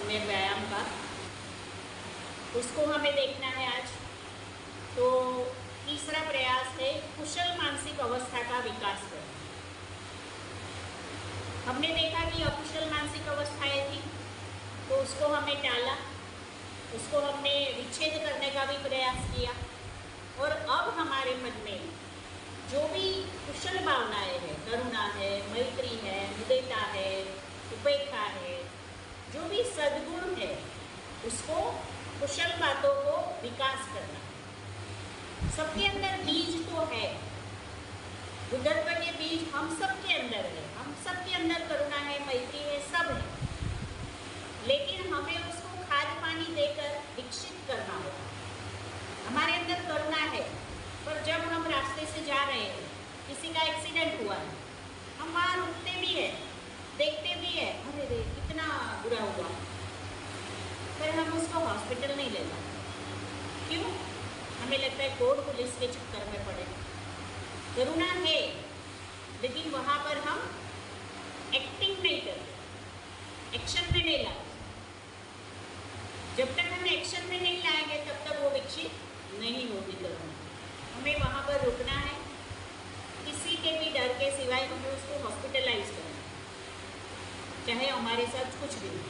सम्यक व्यायाम का, उसको हमें देखना है आज। तो तीसरा प्रयास है कुशल मानसिक अवस्था का विकास करना। हमने देखा कि अकुशल मानसिक अवस्थाएं थी, तो उसको हमने टाला, उसको हमने विच्छेद करने का भी प्रयास किया। और अब हमारे मन में जो भी कुशल भावनाएं हैं, करुणा है, मैत्री है, मुदिता है, उपेक्षा है, जो भी सद्गुण है, उसको कुशल बातों को विकास करना। सबके अंदर बीज तो है, बुद्धत्व के बीज हम सबके अंदर है, हम सबके अंदर करुणा है, मैत्री है, सब है, लेकिन हमें उसको खाद पानी देकर विकसित करना होगा। हमारे अंदर करुणा है, पर जब हम रास्ते से जा रहे हैं, किसी का एक्सीडेंट हुआ है, हम वहाँ रुकते भी हैं, देखते भी हैं, अरे रे कितना बुरा हुआ, पर हम उसको हॉस्पिटल नहीं ले जाते। क्यों? हमें लगता है कोर्ट पुलिस के चक्कर में पड़े। करुणा है, लेकिन वहाँ पर हम एक्टिंग नहीं करते, एक्शन में नहीं लाते। जब तक हम एक्शन में नहीं लाएंगे तब तक वो विकसित नहीं होगी करुणा। हमें वहाँ पर रुकना है, किसी के भी डर के सिवाय हमें उसको हॉस्पिटलाइज करना, चाहे हमारे साथ कुछ भी हो।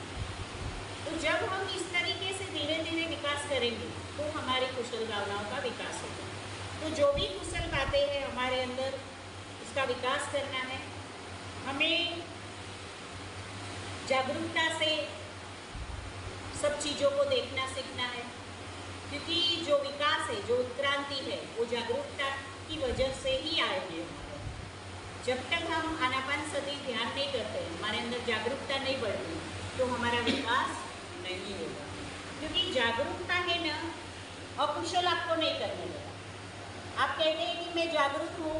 तो जब हम इस तरीके से धीरे धीरे विकास करेंगे तो हमारी कुशल भावनाओं का विकास होगा। तो जो भी कुशल बातें हैं हमारे अंदर, उसका विकास करना है। हमें जागरूकता से सब चीज़ों को देखना सीखना है, क्योंकि जो विकास है, जो उत्क्रांति है, वो जागरूकता की वजह से ही आएगी। जब तक हम आनापानसति ध्यान नहीं करते, हमारे अंदर जागरूकता नहीं बढ़ती, तो हमारा विकास नहीं होगा। क्योंकि जागरूकता है ना, अकुशल आपको नहीं करने लगा। आप कहते हैं कि मैं जागरूक हूँ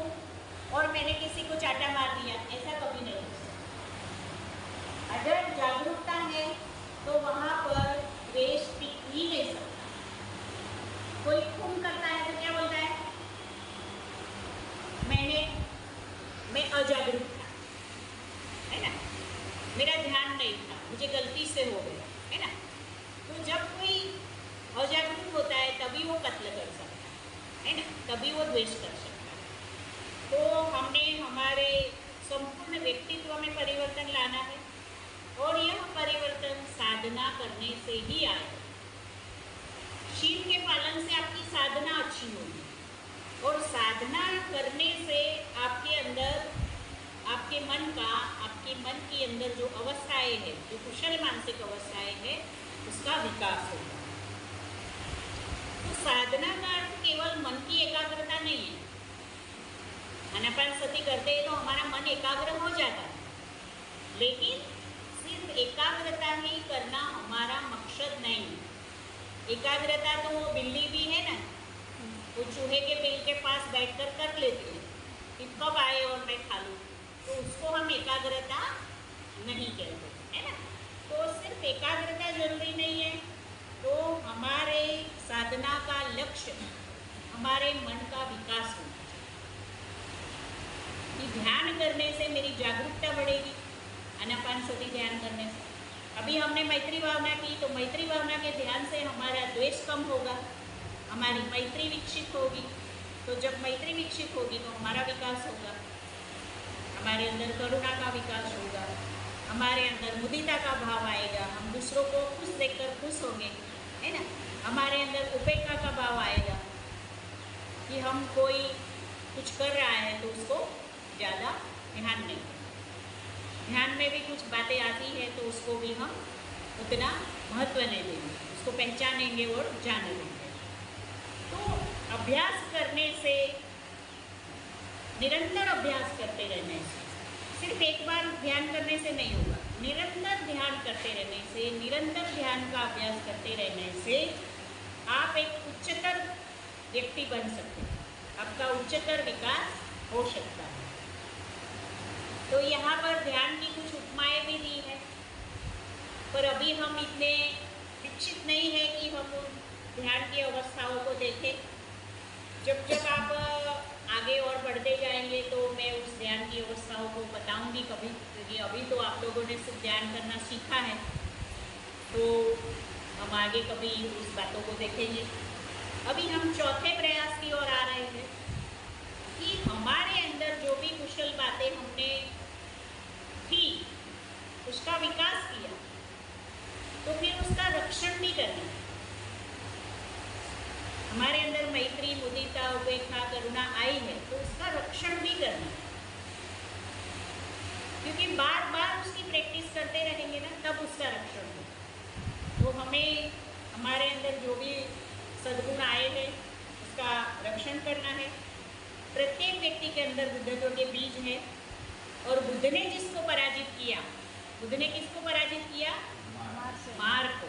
और मैंने किसी को चाटा मार दिया, ऐसा कभी नहीं हो सकता। अगर जागरूकता है तो वहाँ पर द्वेष टिक ही नहीं सकता। कोई खून करता है तो क्या बोलता है, मैं अजागरूक था, है ना, मेरा ध्यान नहीं था, मुझे गलती से हो गया, है ना। तो जब कोई अजागरूक होता है तभी वो कत्ल कर सकता है ना, तभी वो द्वेष कर सकता है। तो हमने हमारे संपूर्ण व्यक्तित्व में परिवर्तन लाना है, और यह परिवर्तन साधना करने से ही आएगा। शील के पालन से आपकी साधना अच्छी होगी, और साधना करने से आपके अंदर, आपके मन के अंदर जो अवस्थाएं हैं, जो कुशल मानसिक अवस्थाएं हैं, उसका विकास होगा। तो साधना का अर्थ केवल मन की एकाग्रता नहीं है। आनापानसति करते हैं तो हमारा मन एकाग्र हो जाता है, लेकिन सिर्फ एकाग्रता ही करना हमारा मकसद नहीं है। एकाग्रता तो वो बिल्ली भी है ना, वो चूहे के बिल के पास बैठकर कर लेती है कि कब आए और मैं खा लूँ, तो उसको हम एकाग्रता नहीं कहते, है ना। तो सिर्फ एकाग्रता जरूरी नहीं है। तो हमारे साधना का लक्ष्य हमारे मन का विकास होना चाहिए। कि ध्यान करने से मेरी जागरूकता बढ़ेगी, आनापानसति ध्यान करने से। अभी हमने मैत्री भावना की, तो मैत्री भावना के ध्यान से हमारा द्वेष कम होगा, हमारी मैत्री विकसित होगी। तो जब मैत्री विकसित होगी तो हमारा विकास होगा, हमारे अंदर करुणा का विकास होगा, हमारे अंदर मुदिता का भाव आएगा, हम दूसरों को खुश देखकर खुश होंगे, है ना। हमारे अंदर उपेक्षा का भाव आएगा कि हम कोई कुछ कर रहा है तो उसको ज़्यादा ध्यान नहीं दें। ध्यान में भी कुछ बातें आती है तो उसको भी हम उतना महत्व नहीं देंगे, उसको पहचानेंगे और जान लेंगे। तो अभ्यास करने से, निरंतर अभ्यास करते रहने से, सिर्फ एक बार ध्यान करने से नहीं होगा। निरंतर ध्यान करते रहने से, निरंतर ध्यान का अभ्यास करते रहने से आप एक उच्चतर व्यक्ति बन सकते हैं, आपका उच्चतर विकास हो सकता है। तो यहाँ पर ध्यान की कुछ उपमाएं भी दी है, पर अभी हम इतने विकसित नहीं है कि हम ध्यान की अवस्थाओं को देखें। जब जब आप आगे और बढ़ते जाएंगे तो मैं उस ध्यान की अवस्थाओं को बताऊंगी कभी, क्योंकि अभी तो आप लोगों ने सिर्फ ध्यान करना सीखा है। तो हम आगे कभी उस बातों को देखेंगे। अभी हम चौथे प्रयास की ओर आ रहे हैं कि हमारे अंदर जो भी कुशल बातें हमने थी उसका विकास किया, तो फिर उसका रक्षण भी करना है। हमारे अंदर मैत्री, मुदिता, उपेक्षा, करुणा आई है तो उसका रक्षण भी करना है, क्योंकि बार बार उसकी प्रैक्टिस करते रहेंगे ना, तब उसका रक्षण होगा। तो हमें हमारे अंदर जो भी सद्गुण आए हैं उसका रक्षण करना है। प्रत्येक व्यक्ति के अंदर बुद्धत्व के बीज है, और बुद्ध ने जिसको पराजित किया, बुद्ध ने किसको पराजित किया? मार को।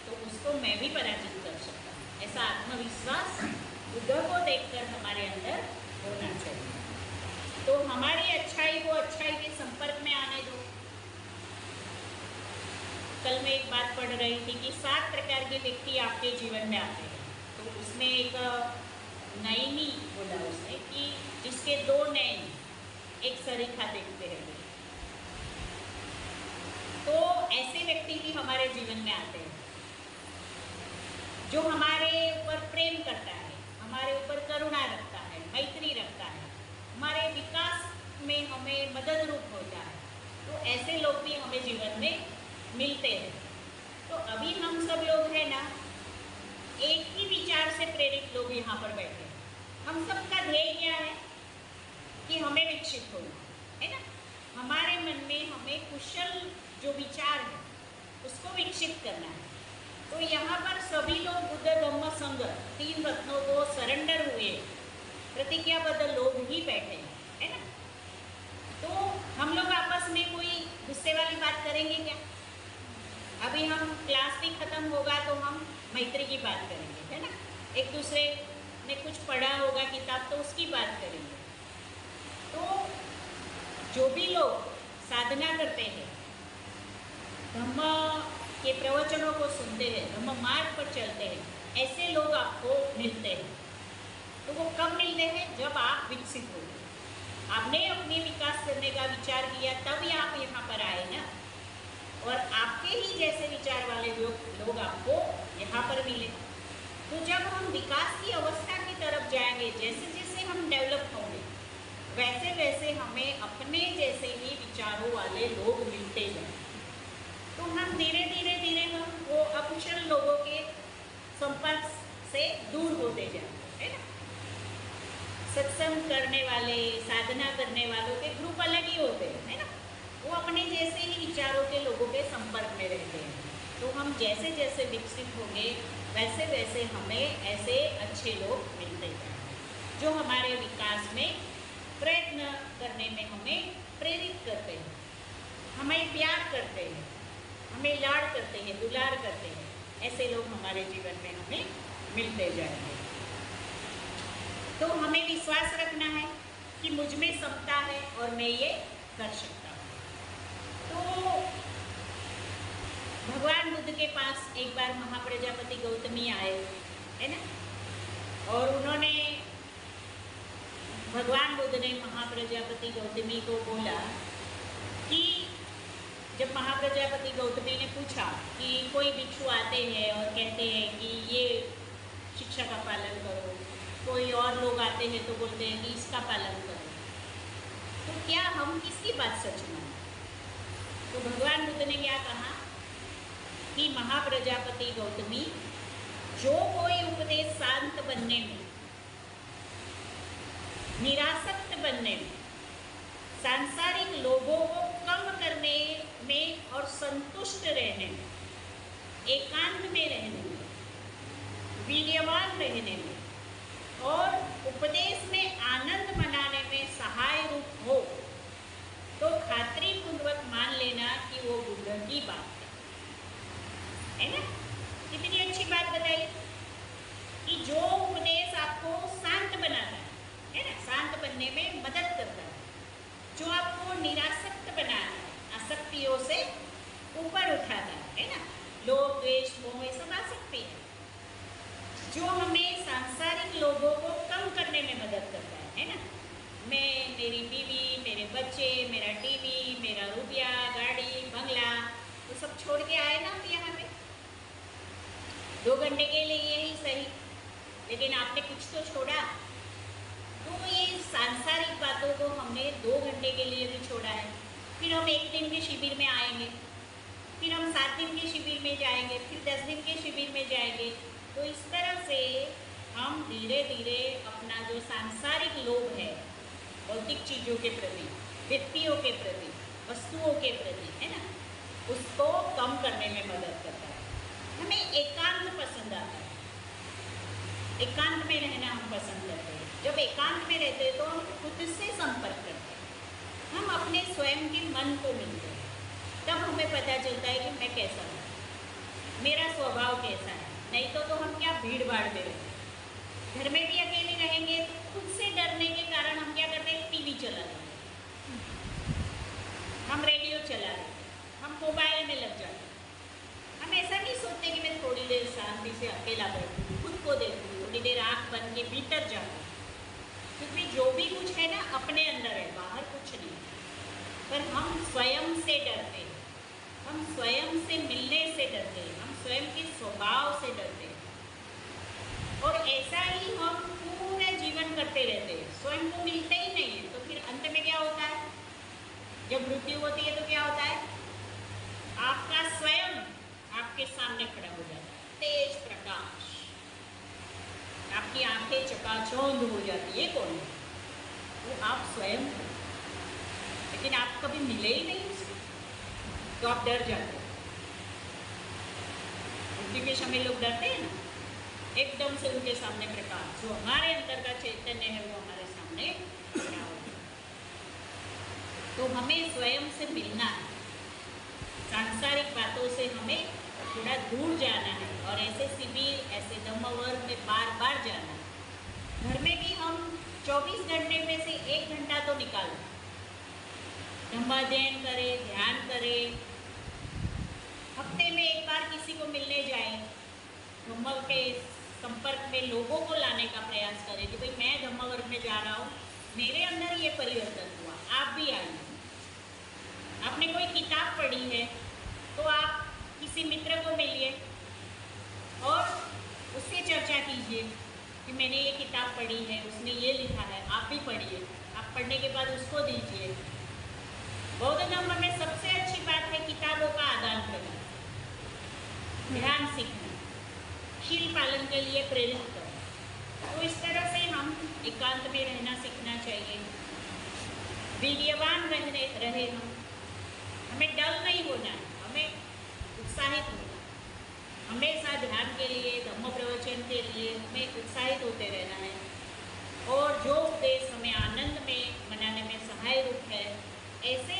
तो उसको मैं भी पराजित कर सकता हूँ, ऐसा आत्मविश्वास बुद्ध को देखकर हमारे अंदर होना चाहिए। तो हमारी अच्छाई को अच्छाई के संपर्क में आने दो। कल मैं एक बात पढ़ रही थी कि 7 प्रकार के व्यक्ति आपके जीवन में आते हैं। तो उसमें एक नैनी बोला उसने कि जिसके 2 नैन एक सरीखा देखते हैं, तो ऐसे व्यक्ति भी हमारे जीवन में आते हैं जो हमारे ऊपर प्रेम करता है, हमारे ऊपर करुणा रखता है, मैत्री रखता है, हमारे विकास में हमें मदद रूप होता है। तो ऐसे लोग भी हमें जीवन में मिलते हैं। तो अभी हम सब लोग हैं ना, एक ही विचार से प्रेरित लोग यहाँ पर बैठे हैं। हम सबका ध्येय क्या है कि हमें विकसित होना है ना। हमारे मन में हमें कुशल जो विचार है उसको विकसित करना है। तो यहाँ पर सभी लोग बुद्ध धम्म संघ 3 रत्नों को सरेंडर हुए प्रतिज्ञाबद्ध लोग ही बैठे हैं, है ना। तो हम लोग आपस में कोई गुस्से वाली बात करेंगे क्या? अभी हम क्लास भी खत्म होगा तो हम मैत्री की बात करेंगे, है ना। एक दूसरे ने कुछ पढ़ा होगा किताब तो उसकी बात करेंगे। तो जो भी लोग साधना करते हैं, धम्म के प्रवचनों को सुनते हैं, धम्म मार्ग पर चलते हैं, ऐसे लोग आपको मिलते हैं। तो वो कब मिलते हैं? जब आप विकसित हो, आपने अपने विकास करने का विचार किया, तभी आप यहाँ पर आए ना। और आपके ही जैसे विचार वाले लोग आपको यहाँ पर मिले। तो जब हम विकास की अवस्था की तरफ जाएंगे, जैसे जैसे हम डेवलप होंगे, वैसे वैसे हमें अपने जैसे ही विचारों वाले लोग मिलते जाएंगे। तो हम धीरे धीरे धीरे हम वो अकुशल लोगों के संपर्क से दूर होते जाएंगे, है ना। सत्संग करने वाले, साधना करने वालों के ग्रुप अलग ही होते हैं, है ना। वो अपने जैसे ही विचारों के लोगों के संपर्क में रहते हैं। तो हम जैसे जैसे विकसित होंगे, वैसे वैसे हमें ऐसे अच्छे लोग मिलते जाएंगे जो हमारे विकास में प्रयत्न करने में हमें प्रेरित करते हैं, हमें प्यार करते हैं, हमें लाड़ करते हैं, दुलार करते हैं। ऐसे लोग हमारे जीवन में हमें मिलते जाएंगे। तो हमें विश्वास रखना है कि मुझ में क्षमता है और मैं ये कर सकता हूँ। तो भगवान बुद्ध के पास एक बार महाप्रजापति गौतमी आए, है ना। और उन्होंने, भगवान बुद्ध ने महाप्रजापति गौतमी को बोला कि जब महाप्रजापति गौतमी ने पूछा कि कोई भिक्षु आते हैं और कहते हैं कि ये शिक्षा का पालन करो, कोई और लोग आते हैं तो बोलते हैं कि इसका पालन करो, तो क्या हम किसकी बात सच माने? तो भगवान बुद्ध ने क्या कहा कि महाप्रजापति गौतमी, जो कोई उपदेश शांत बनने में, निरासक्त बनने में, सांसारिक लोभों को कम करने में और संतुष्ट रहने में, एकांत में रहने में, वीर्यवान रहने में और उपदेश में आनंद मनाने में सहाय रूप हो, तो खात्री पूर्वक मान लेना कि वो बुद्ध की बात है ना। कितनी अच्छी बात बताई कि जो उपदेश आपको शांत बनाता है ना, शांत बनने में मदद करता है, जो आपको निरासक्त बनाता है, आसक्तियों से ऊपर उठाता है ना। लोभ, द्वेष, मोह ये सब आसक्ति है। जो हमें सांसारिक लोभों को कम करने में मदद करता है ना। मैं, मेरी बीवी, मेरे बच्चे, मेरा टीवी, मेरा रुपया, गाड़ी, बंगला, वो सब छोड़ के आए ना हम यहाँ पे। 2 घंटे के लिए ही सही, लेकिन आपने कुछ तो छोड़ा। तो ये सांसारिक बातों को हमने 2 घंटे के लिए भी छोड़ा है। फिर हम 1 दिन के शिविर में आएंगे, फिर हम 7 दिन के शिविर में जाएंगे, फिर 10 दिन के शिविर में जाएंगे। तो इस तरह से हम धीरे धीरे अपना जो सांसारिक लोभ है भौतिक चीज़ों के प्रति, व्यक्तियों के प्रति, वस्तुओं के प्रति, है ना, उसको कम करने में मदद करता है। हमें एकांत पसंद आता है, एकांत में रहना हम पसंद करते हैं। जब एकांत में रहते हैं तो हम खुद से संपर्क करते हैं, हम अपने स्वयं के मन को मिलते हैं। तब हमें पता चलता है कि मैं कैसा हूँ, मेरा स्वभाव कैसा है। नहीं तो हम क्या भीड़ भाड़ में रहते हैं। घर में भी अकेले रहेंगे तो खुद से डरने के कारण हम क्या करते हैं, टीवी चला लेते हैं, हम रेडियो चला लेते हैं, हम मोबाइल में लग जाते हैं। हम ऐसा नहीं सोचते कि मैं थोड़ी देर शांति से अकेला बैठूँ, खुद को देखूँ, थोड़ी देर आँख बन के भीतर जाऊँ, क्योंकि जो भी कुछ है ना अपने अंदर है, बाहर कुछ नहीं। पर हम स्वयं से डरते हैं, हम स्वयं से मिलने से डरते हैं, हम स्वयं के स्वभाव से डरते हैं। और ऐसा ही हम पूरा जीवन करते रहते हैं, स्वयं को मिलते ही नहीं है। तो फिर अंत में क्या होता है, जब मृत्यु होती है तो क्या होता है, आपका स्वयं आपके सामने खड़ा हो जाता है, तेज प्रकाश, आपकी आंखें चकाचौंध हो जाती है। कौन है वो? आप स्वयं। लेकिन आप कभी मिले ही नहीं उससे, तो आप डर जाते हो। मृत्यु के समय लोग डरते हैं ना, एकदम से उनके सामने प्रकाश, जो हमारे अंदर का चैतन्य है वो हमारे सामने खड़ा हो जाता है। तो हमें स्वयं से मिलना है, सांसारिक बातों से हमें थोड़ा दूर जाना है, और ऐसे शिविर, ऐसे धम्मवर्ग में बार बार जाना है। घर में भी हम 24 घंटे में से 1 घंटा तो निकालें, धम्माध्ययन करें, ध्यान करें, हफ्ते में 1 बार किसी को मिलने जाएं, धम्म के संपर्क में लोगों को लाने का प्रयास करें कि भाई मैं धम्मवर्ग में जा रहा हूँ, मेरे अंदर ये परिवर्तन हुआ, आप भी आइए। आपने कोई किताब पढ़ी है तो आप किसी मित्र को मिलिए और उससे चर्चा कीजिए कि मैंने ये किताब पढ़ी है, उसने ये लिखा है, आप भी पढ़िए। आप पढ़ने के बाद उसको दीजिए। बौद्ध धर्म में सबसे अच्छी बात है किताबों का आदान प्रदान, ध्यान सीखना, शील पालन के लिए प्रेरित करें। तो इस तरह से हम एकांत में रहना सीखना चाहिए, वीर्यवान रहे हम, हमें डल नहीं होना है, हमें उत्साहित होना, हमेशा ध्यान के लिए, धम्म प्रवचन के लिए हमें उत्साहित होते रहना है। और जो उपदेश हमें आनंद में मनाने में सहाय रूप है, ऐसे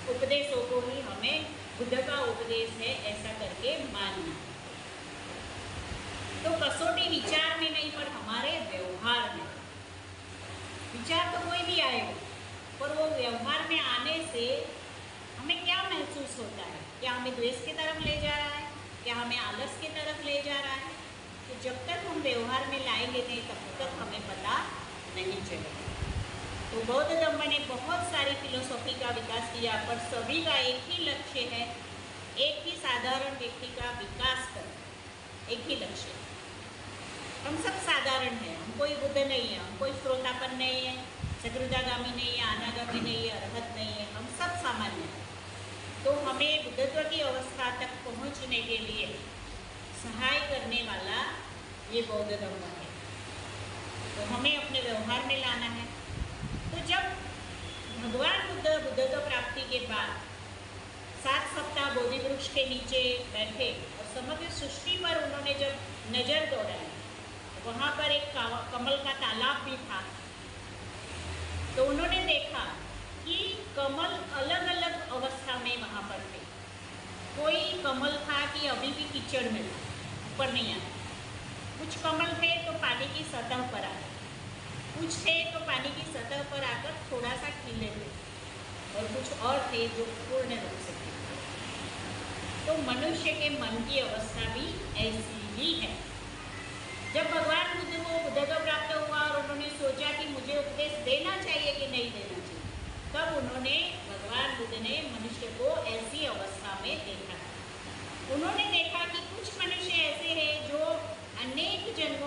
उपदेशों को ही हमें बुद्ध का उपदेश है ऐसा करके मानना। तो कसौटी विचार में नहीं पर हमारे व्यवहार में। विचार तो कोई भी आएगा, पर वो व्यवहार में आने से हमें क्या महसूस होता है? क्या हमें द्वेष की तरफ ले जा रहा है, क्या हमें आलस की तरफ ले जा रहा है? तो जब तक हम व्यवहार में लाएंगे नहीं तब तक हमें पता नहीं चलेगा। तो बौद्ध धर्म ने बहुत सारी फिलोसॉफी का विकास किया, पर सभी का एक ही लक्ष्य है, एक ही साधारण व्यक्ति का विकास करना, एक ही लक्ष्य। हम सब साधारण हैं, हम कोई बुद्ध नहीं है, हम कोई श्रोतापन नहीं है, सकृदागामी नहीं है, अनागामी नहीं है, अरहत नहीं है, हम सब सामान्य हैं। तो हमें बुद्धत्व की अवस्था तक पहुंचने के लिए सहाय करने वाला ये बौद्ध धर्म है। तो हमें अपने व्यवहार में लाना है। तो जब भगवान बुद्ध बुद्धत्व प्राप्ति के बाद 7 सप्ताह बोधि वृक्ष के नीचे बैठे और समग्र सृष्टि पर उन्होंने जब नज़र दौड़ाई, वहाँ पर एक कमल का तालाब भी था। तो उन्होंने देखा कि कमल अलग अलग अवस्था में वहाँ पर थे। कोई कमल था कि अभी भी कीचड़ में था, ऊपर नहीं आया। कुछ कमल थे तो पानी की सतह पर आए, कुछ थे तो पानी की सतह पर आकर थोड़ा सा खिले थे, और कुछ और थे जो पूर्ण रूप से खिले। तो मनुष्य के मन की अवस्था भी ऐसी ही है। जब भगवान बुद्ध को बुद्धत्व प्राप्त हुआ और उन्होंने सोचा कि मुझे उपदेश देना चाहिए कि नहीं देना चाहिए, तब उन्होंने भगवान बुद्ध ने मनुष्य को ऐसी अवस्था में देखा। उन्होंने देखा कि कुछ मनुष्य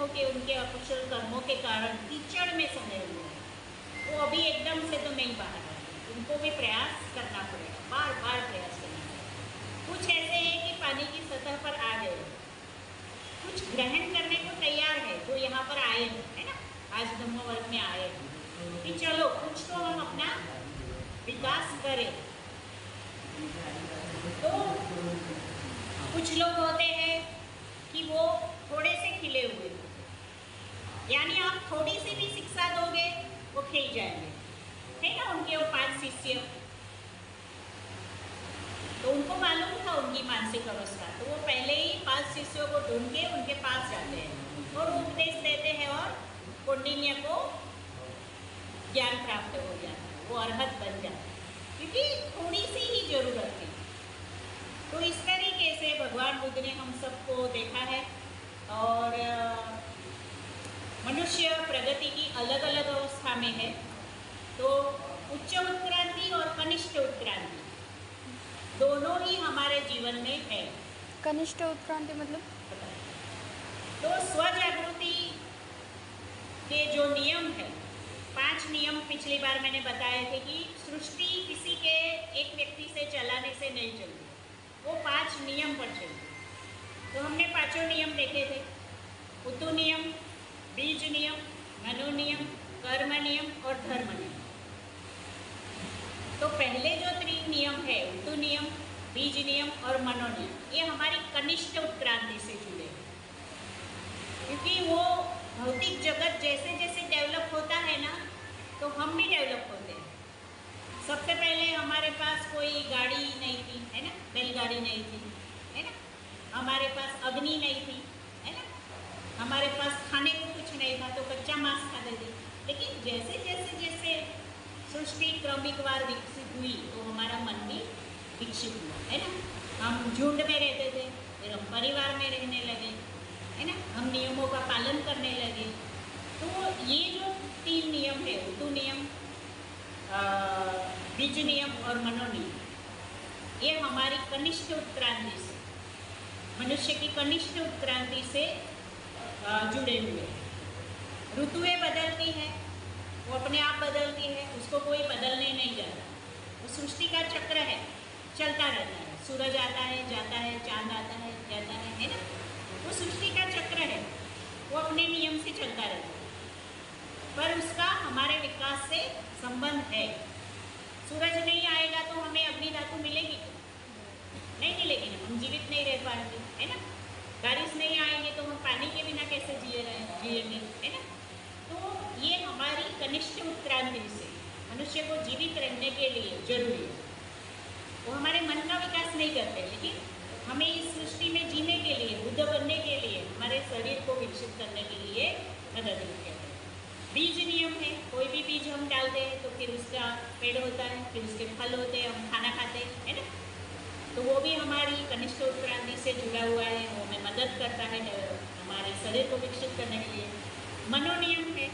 हो कि उनके अकुशल कर्मों के कारण कीचड़ में सने हुए हैं, वो अभी एकदम से तो नहीं बाहर आएंगे, उनको भी प्रयास करना पड़ेगा, बार बार प्रयास करना पड़ेगा। कुछ ऐसे हैं कि पानी की सतह पर आ गए, कुछ ग्रहण करने को तैयार है, जो यहाँ पर आए हैं, है ना, आज धम्मवर्ग में आए हैं कि चलो कुछ तो हम अपना विकास करें। तो कुछ लोग होते हैं कि वो थोड़े से खिले हुए, यानी आप थोड़ी सी भी शिक्षा दोगे वो खिल जाएंगे, है ना। उनके वो 5 शिष्य, तो उनको मालूम था उनकी मानसिक अवस्था, तो वो पहले ही 5 शिष्यों को ढूंढ के उनके पास जाते हैं और उपदेश देते हैं और कौंडिन्य को ज्ञान प्राप्त हो जाता है, वो अरहत बन जाता है, क्योंकि थोड़ी सी ही जरूरत थी। तो इस तरीके से भगवान बुद्ध ने हम सबको देखा है, और मनुष्य प्रगति की अलग अलग अवस्था में है। तो उच्च उत्क्रांति और कनिष्ठ उत्क्रांति दोनों ही हमारे जीवन में है। कनिष्ठ उत्क्रांति मतलब? तो स्वजागृति के जो नियम है, 5 नियम पिछली बार मैंने बताए थे कि सृष्टि किसी के एक व्यक्ति से चलाने से नहीं चलती, वो 5 नियम पर चलती। तो हमने 5 नियम देखे थे, उतु नियम, बीज नियम, मनो नियम, कर्म नियम और धर्म नियम। तो पहले जो 3 नियम है, उतु नियम, बीज नियम और मनो नियम, ये हमारी कनिष्ठ उत्क्रांति से जुड़े हैं, क्योंकि वो भौतिक जगत जैसे जैसे डेवलप होता है ना, तो हम भी डेवलप होते हैं। सबसे पहले हमारे पास कोई गाड़ी नहीं थी, है ना, बैलगाड़ी नहीं थी, है ना, हमारे पास अग्नि नहीं थी, है ना, हमारे पास खाने को कुछ नहीं था, तो कच्चा मांस खाते थे। लेकिन जैसे जैसे जैसे सृष्टि क्रमिकवार विकसित हुई, तो हमारा मन भी विकसित हुआ, है ना। हम झुंड में रहते थे, फिर हम परिवार में रहने लगे, है ना, हम नियमों का पालन करने लगे। तो ये जो 3 नियम है, उतु नियम, बीज नियम और मनो नियम, ये हमारी कनिष्ठ उत्क्रांति से, मनुष्य की कनिष्ठ उत्क्रांति से जुड़े हुए हैं। ऋतुएं बदलती हैं, वो अपने आप बदलती है, उसको कोई बदलने नहीं जाता, वो सृष्टि का चक्र है, चलता रहता है। सूरज आता है, जाता है, चांद आता है, जाता है ना, वो सृष्टि का चक्र है, वो अपने नियम से चलता रहता है, पर उसका हमारे विकास से संबंध है। सूरज नहीं आएगा तो हमें अग्नि धातु मिलेगी नहीं मिलेगी ना, हम जीवित नहीं रह पाएंगे, है ना। बारिश नहीं आएंगे तो हम पानी के बिना कैसे जिएंगे, है ना। तो ये हमारी कनिष्ठ उत्क्रांति से मनुष्य को जीवित रहने के लिए जरूरी है। वो हमारे मन का विकास नहीं करते, लेकिन हमें इस सृष्टि में जीने के लिए, बुद्ध बनने के लिए, हमारे शरीर को विकसित करने के लिए मदद करते हैं। बीज नियम है, कोई भी बीज हम डालते हैं तो फिर उसका पेड़ होता है, फिर उसके फल होते हैं, हम खाना खाते हैं, है ना। तो वो भी हमारी कनिष्ठ उत्क्रांति से जुड़ा हुआ है, वो हमें मदद करता है हमारे शरीर को विकसित करने के लिए। मनो नियम है,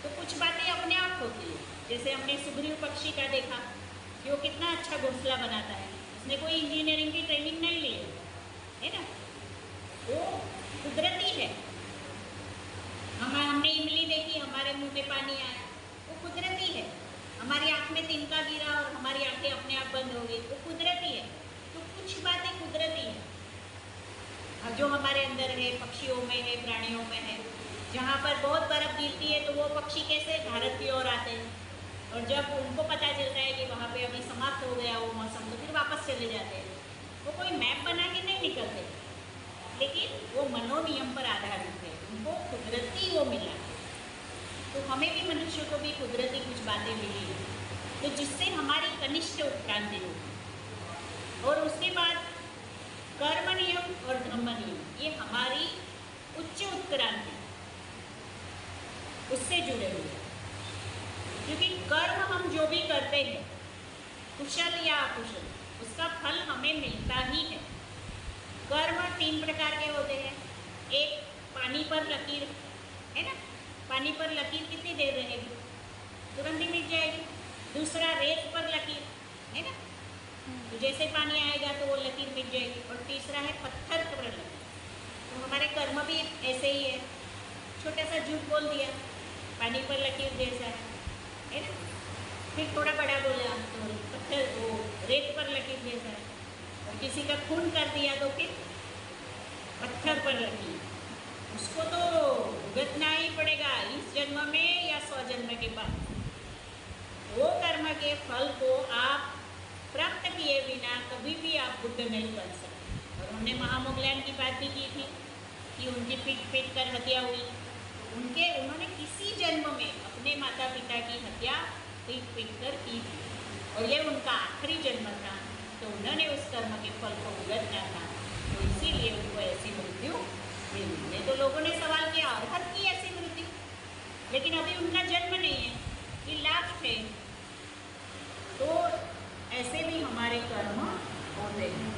तो कुछ बातें अपने आप होती है, जैसे हमने सुग्रीव पक्षी का देखा कि वो कितना अच्छा घोंसला बनाता है, उसने कोई इंजीनियरिंग की ट्रेनिंग नहीं ली है ना, वो कुदरती है। हमने इमली देखी, हमारे मुंह में पानी आया, वो कुदरती है। हमारी आँख में तिनका गिरा और हमारी आंखें अपने आप बंद हो गई, वो कुदरती है। तो कुछ बातें कुदरती है जो हमारे अंदर है, पक्षियों में है, प्राणियों में है। जहाँ पर बहुत बर्फ़ गिरती है तो वो पक्षी कैसे भारत की ओर आते हैं, और जब उनको पता चलता है कि वहाँ पे अभी समाप्त हो गया वो मौसम, तो फिर वापस चले जाते हैं। वो कोई मैप बना के नहीं निकलते, लेकिन वो मनोनियम पर आधारित है, उनको कुदरती वो मिला है। तो हमें भी, मनुष्य को भी कुदरती कुछ बातें मिली है, तो जिससे हमारी कनिष्ठ उत्क्रांति होगी। और उसके बाद कर्म नियम और धम्म नियम, ये हमारी उच्च उत्क्रांति उससे जुड़े हुए हैं। क्योंकि कर्म हम जो भी करते हैं, कुशल या अकुशल, उसका फल हमें मिलता ही है। कर्म 3 प्रकार के होते हैं। एक पानी पर लकीर, है ना, पानी पर लकीर कितनी देर रहेगी, तुरंत ही मिट जाएगी। दूसरा रेत पर लकीर, है ना, तो जैसे पानी आएगा तो वो लकीर मिट जाएगी। और तीसरा है पत्थर पर लकीर। तो हमारे कर्म भी ऐसे ही है, छोटा सा झूठ बोल दिया, पानी पर लकीर जैसा है ना। फिर थोड़ा बड़ा बोला तो पत्थर वो रेत पर लकीर जैसा है। और किसी का खून कर दिया तो फिर पत्थर पर लकीर। उसको तो भुगतना ही पड़ेगा इस जन्म में या 100 जन्म के बाद। वो कर्म के फल को आप प्राप्त किए बिना कभी भी आप बुद्ध नहीं बन सकते। और उन्होंने महामोगलान की बात भी की थी कि उनकी पीट कर हत्या हुई। उन्होंने किसी जन्म में अपने माता पिता की हत्या पीट कर की थी और ये उनका आखिरी जन्म था, तो उन्होंने उस कर्म के फल को भुगतना था, तो इसीलिए उनको ऐसी मृत्यु मिली है। तो लोगों ने सवाल किया अर्हत की ऐसी मृत्यु, लेकिन अभी उनका जन्म नहीं है, ये लास्ट है। तो ऐसे भी हमारे कर्म होते हैं।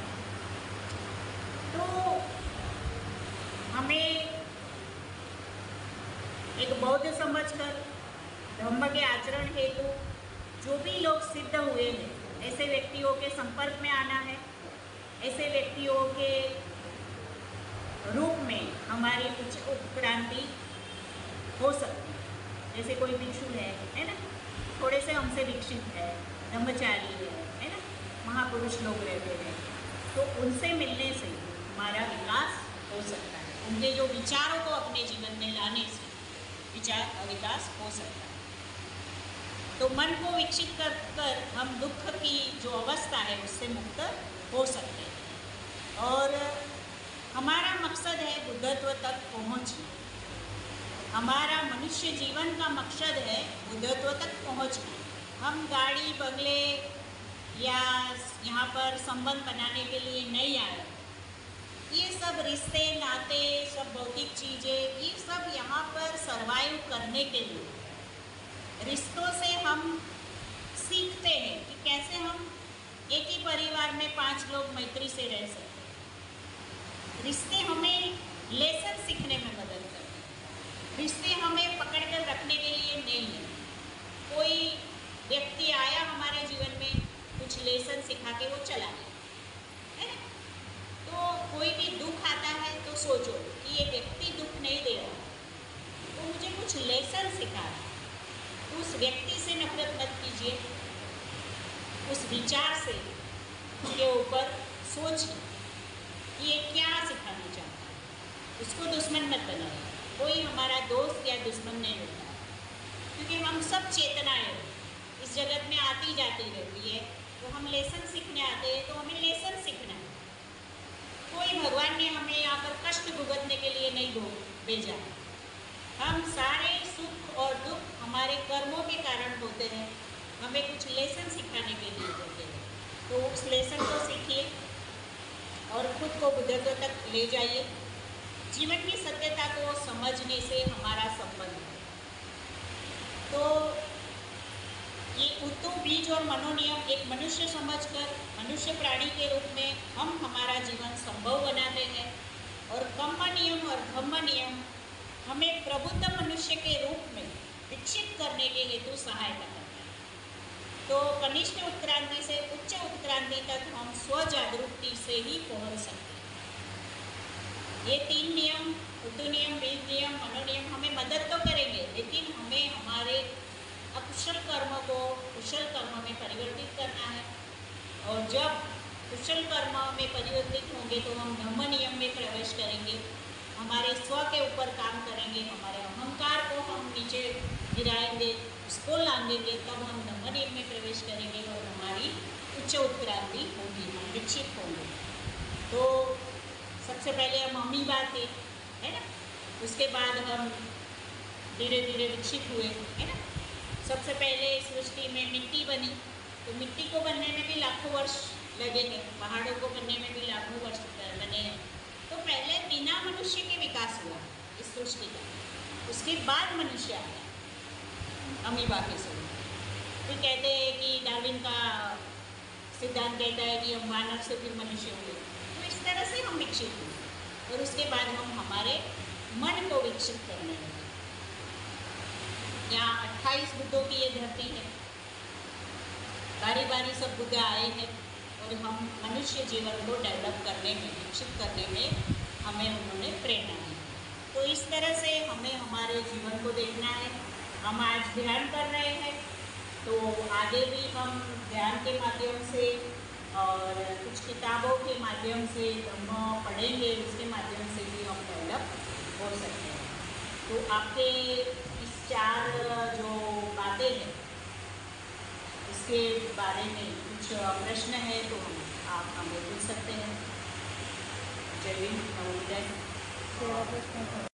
तो हमें एक बौद्ध समझकर धम्म के आचरण हेतु जो भी लोग सिद्ध हुए हैं, ऐसे व्यक्तियों के संपर्क में आना है। ऐसे व्यक्तियों के रूप में हमारी कुछ उत्क्रांति हो सकती है। जैसे कोई भिक्षु है ना, थोड़े से हमसे विकसित है, ब्रह्मचारी है ना, महापुरुष लोग रहते हैं, तो उनसे मिलने से हमारा विकास हो सकता है। उनके जो विचारों को अपने जीवन में लाने से विकास हो सकता है। तो मन को विकसित कर हम दुख की जो अवस्था है उससे मुक्त हो सकते हैं। और हमारा मकसद है बुद्धत्व तक पहुँचना। हमारा मनुष्य जीवन का मकसद है बुद्धत्व तक पहुँचना। हम गाड़ी बंगले या यहाँ पर संबंध बनाने के लिए नहीं आए। ये सब रिश्ते नाते, सब भौतिक चीज़ें, ये सब यहाँ पर सरवाइव करने के लिए। रिश्तों से हम सीखते हैं कि कैसे हम एक ही परिवार में 5 लोग मैत्री से रह सकते हैं। रिश्ते हमें लेसन सीखने में मदद करते हैं। रिश्ते हमें पकड़ कर रखने के लिए नहीं है। कोई व्यक्ति आया हमारे जीवन में, कुछ लेसन सिखा के वो चला गया, है ना। तो कोई भी दुख आता है तो सोचो कि ये व्यक्ति दुख नहीं दे रहा, तो मुझे कुछ लेसन सिखा रहा है। उस व्यक्ति से नफरत मत कीजिए, उस विचार से के ऊपर सोचिए कि ये क्या सिखाना चाहता है। उसको दुश्मन मत बनाइए। कोई हमारा दोस्त या दुश्मन नहीं होता, क्योंकि हम सब चेतनाएं इस जगत में आती जाती रहती है। तो हम लेसन सीखने आते हैं, तो हमें लेसन सीखना है। कोई भगवान ने हमें यहाँ पर कष्ट भुगतने के लिए नहीं भेजा। हम सारे सुख और दुख हमारे कर्मों के कारण होते हैं, हमें कुछ लेसन सिखाने के लिए होते हैं। तो उस लेसन को सीखिए और खुद को बुद्धत्व तक ले जाइए। जीवन की सत्यता को समझने से हमारा संबंध है। तो ये उत्तु बीज और मनोनियम एक मनुष्य समझकर मनुष्य प्राणी के रूप में हम हमारा जीवन संभव बनाते हैं। और कर्म नियम और धम्म नियम हमें प्रबुद्ध मनुष्य के रूप में विकसित करने के हेतु सहायता करता है। तो कनिष्ठ उत्क्रांति से उच्च उत्क्रांति तक हम स्वजागरूकता से ही पहुंच सकते हैं। ये 3 नियम, उत्तु नियम, बीज नियम, मनोनियम हमें मदद तो करेंगे, लेकिन हमें हमारे अकुशल कर्म को कुशल कर्म में परिवर्तित करना है। और जब कुशल कर्म में परिवर्तित होंगे तो हम धम्म नियम में प्रवेश करेंगे, हमारे स्व के ऊपर काम करेंगे, हमारे अहंकार को हम नीचे गिराएंगे, उसको लांघेंगे, तब हम धम्म नियम में प्रवेश करेंगे और हमारी उच्च उत्क्रांति होगी, हम विकसित होंगे। तो सबसे पहले हम अमीबा थे, है ना, उसके बाद हम धीरे धीरे विकसित हुए, है ना। सबसे पहले सृष्टि में मिट्टी बनी, तो मिट्टी को बनने में भी लाखों वर्ष लगे हैं, पहाड़ों को बनने में भी लाखों वर्ष बने हैं। तो पहले बिना मनुष्य के विकास हुआ इस सृष्टि का, उसके बाद मनुष्य आया अमीबा के स्वरूप। फिर कहते हैं कि डार्विन का सिद्धांत कहता है कि हम मानव से फिर मनुष्य हुए। तो इस तरह से हम विकसित हुए और उसके बाद हम हमारे मन को विकसित करने लगे। यहाँ 28 बुद्धों की ये धरती है, बारी बारी सब बुद्ध आए हैं और हम मनुष्य जीवन को डेवलप करने में, विकसित करने में हमें उन्होंने प्रेरणा दी। तो इस तरह से हमें हमारे जीवन को देखना है। हम आज ध्यान कर रहे हैं, तो आगे भी हम ध्यान के माध्यम से और कुछ किताबों के माध्यम से हम पढ़ेंगे, उसके माध्यम से भी हम डेवलप हो सकते हैं। तो आपके इस 4 जो बातें हैं इसके बारे में कुछ प्रश्न है तो आप हमें पूछ सकते हैं। जय हिंद, नमोदय।